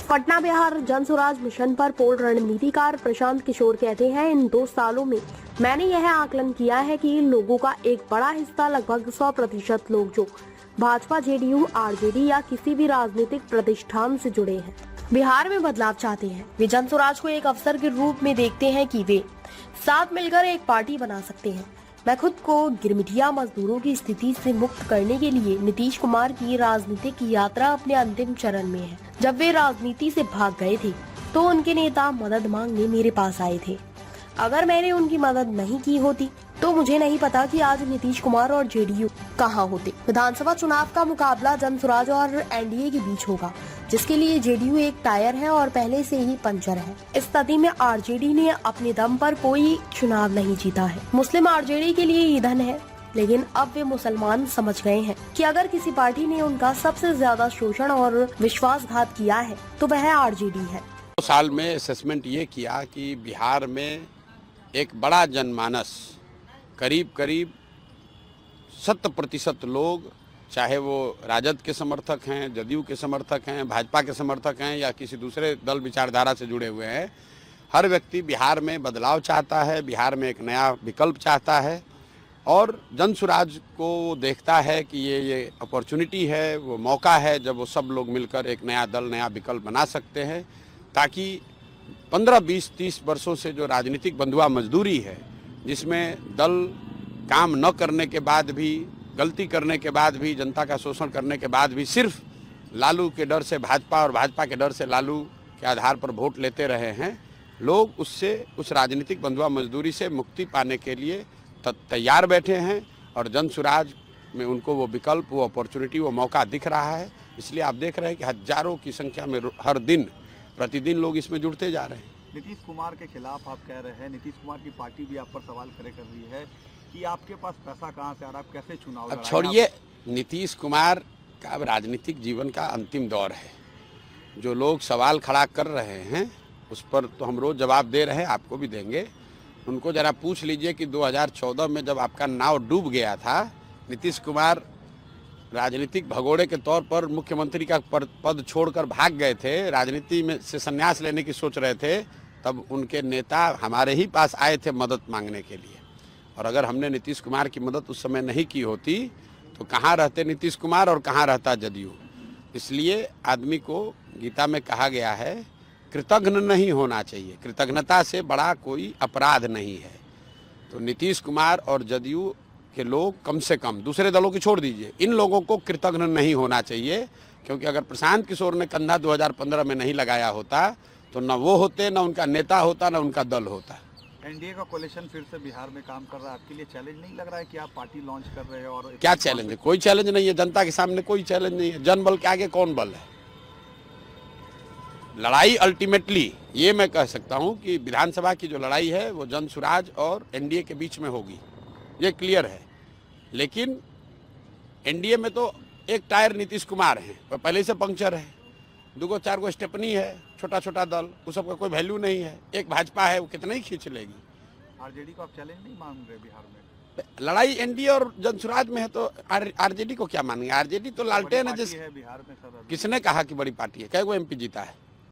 Patna Bihar Jan Suraaj mission पर पूर्ण रणनीतिकार प्रशांत किशोर कहते हैं, इन 2 सालों में मैंने यह आकलन किया है कि इन लोगों का एक बड़ा हिस्सा, लगभग 100% लोग जो भाजपा, जेडीयू, आरजेडी या किसी भी राजनीतिक प्रतिष्ठान से जुड़े हैं, बिहार में बदलाव चाहते हैं। वे जनसुराज को एक अवसर के रूप में देखते हैं कि वे साथ मिलकर एक पार्टी बना सकते हैं। मैं खुद को गिरमिटिया मजदूरों की स्थिति से मुक्त करने के लिए नीतीश कुमार की राजनीतिक यात्रा अपने अंतिम चरण में है। जब वे राजनीति से भाग गए थे तो उनके नेता मदद मांगने मेरे पास आए थे। अगर मैंने उनकी मदद नहीं की होती तो मुझे नहीं पता कि आज नीतीश कुमार और जेडीयू कहां होते। विधानसभा चुनाव का मुकाबला जनसुराज और एनडीए के बीच होगा, जिसके लिए जेडीयू एक टायर है और पहले से ही पंचर है। इस स्थिति में आरजेडी ने अपने दम पर कोई चुनाव नहीं जीता है। मुस्लिम आरजेडी के लिए ईंधन है, लेकिन अब वे मुसलमान समझ गए हैं कि अगर किसी पार्टी ने उनका सबसे ज्यादा शोषण और विश्वासघात किया है तो वह आरजेडी है। 2 साल में असेसमेंट ये किया कि बिहार में एक बड़ा जनमानस, करीब 70% लोग, चाहे वो राजद के समर्थक हैं, जदयू के समर्थक हैं, भाजपा के समर्थक हैं या किसी दूसरे दल विचारधारा से जुड़े हुए हैं, हर व्यक्ति बिहार में बदलाव चाहता है, बिहार में एक नया विकल्प चाहता है और जनसुराज को देखता है कि ये अपॉर्चुनिटी है, वो मौका है जब वो सब लोग मिलकर एक नया दल, नया विकल्प बना सकते हैं, ताकि 15, 20, 30 वर्षों से जो राजनीतिक बंधुआ मजदूरी है, जिसमें दल काम न करने के बाद भी, गलती करने के बाद भी, जनता का शोषण करने के बाद भी सिर्फ लालू के डर से भाजपा और भाजपा के डर से लालू के आधार पर वोट लेते रहे हैं, लोग उससे, उस राजनीतिक बंधुआ मजदूरी से मुक्ति पाने के लिए तैयार बैठे हैं और जनसुराज में उनको वो विकल्प, वो अपॉर्चुनिटी, वो मौका दिख रहा है। इसलिए आप देख रहे हैं कि हजारों की संख्या में हर दिन, प्रतिदिन लोग इसमें जुड़ते जा रहे हैं। नीतीश कुमार के खिलाफ आप कह रहे हैं, नीतीश कुमार की पार्टी भी आप पर सवाल खड़े कर रही है कि आपके पास पैसा कहां से आ रहा है, आप कैसे चुनाव अब छोड़िए, नीतीश कुमार का राजनीतिक जीवन का अंतिम दौर है। जो लोग सवाल खड़ा कर रहे हैं उस पर तो हम रोज जवाब दे रहे हैं, आपको भी देंगे। उनको जरा पूछ लीजिए कि 2014 में जब आपका नाव डूब गया था, नीतीश कुमार राजनीतिक भगोड़े के तौर पर मुख्यमंत्री का पद छोड़कर भाग गए थे, राजनीति में से संन्यास लेने की सोच रहे थे, तब उनके नेता हमारे ही पास आए थे मदद मांगने के लिए। और अगर हमने नीतीश कुमार की मदद उस समय नहीं की होती तो कहाँ रहते नीतीश कुमार और कहाँ रहता जदयू। इसलिए आदमी को गीता में कहा गया है, कृतज्ञ नहीं होना चाहिए, कृतज्ञता से बड़ा कोई अपराध नहीं है। तो नीतीश कुमार और जदयू के लोग कम से कम, दूसरे दलों की छोड़ दीजिए, इन लोगों को कृतज्ञ नहीं होना चाहिए, क्योंकि अगर प्रशांत किशोर ने कंधा 2015 में नहीं लगाया होता तो न वो होते, न उनका नेता होता, न उनका दल होता। एनडीए का कोalition फिर से बिहार में काम कर रहा है, आपके लिए चैलेंज नहीं लग रहा है कि आप पार्टी लॉन्च कर रहे हैं? और क्या चैलेंज है? कोई चैलेंज नहीं है, जनता के सामने कोई चैलेंज नहीं है। जनबल के आगे कौन बल है? लड़ाई अल्टीमेटली ये मैं कह सकता हूं कि विधानसभा की जो लड़ाई है वो जनसुराज और एनडीए के बीच में होगी, ये क्लियर है। लेकिन एनडीए में तो एक टायर नीतीश कुमार है, वो पहले से पंक्चर है, 2-4 गो स्टेपनी है, छोटा छोटा दल, उस सबका कोई वैल्यू नहीं है। एक भाजपा है, वो कितना ही खींच लेगी। आरजेडी को आप चैलेंज नहीं मान रहे बिहार में? लड़ाई एनडीए और जनसुराज में है तो आरजेडी को क्या मानेंगे? आरजेडी तो लालटेन है, जिस बिहार में। किसने कहा कि बड़ी पार्टी है? कई गो एमपी जीता है?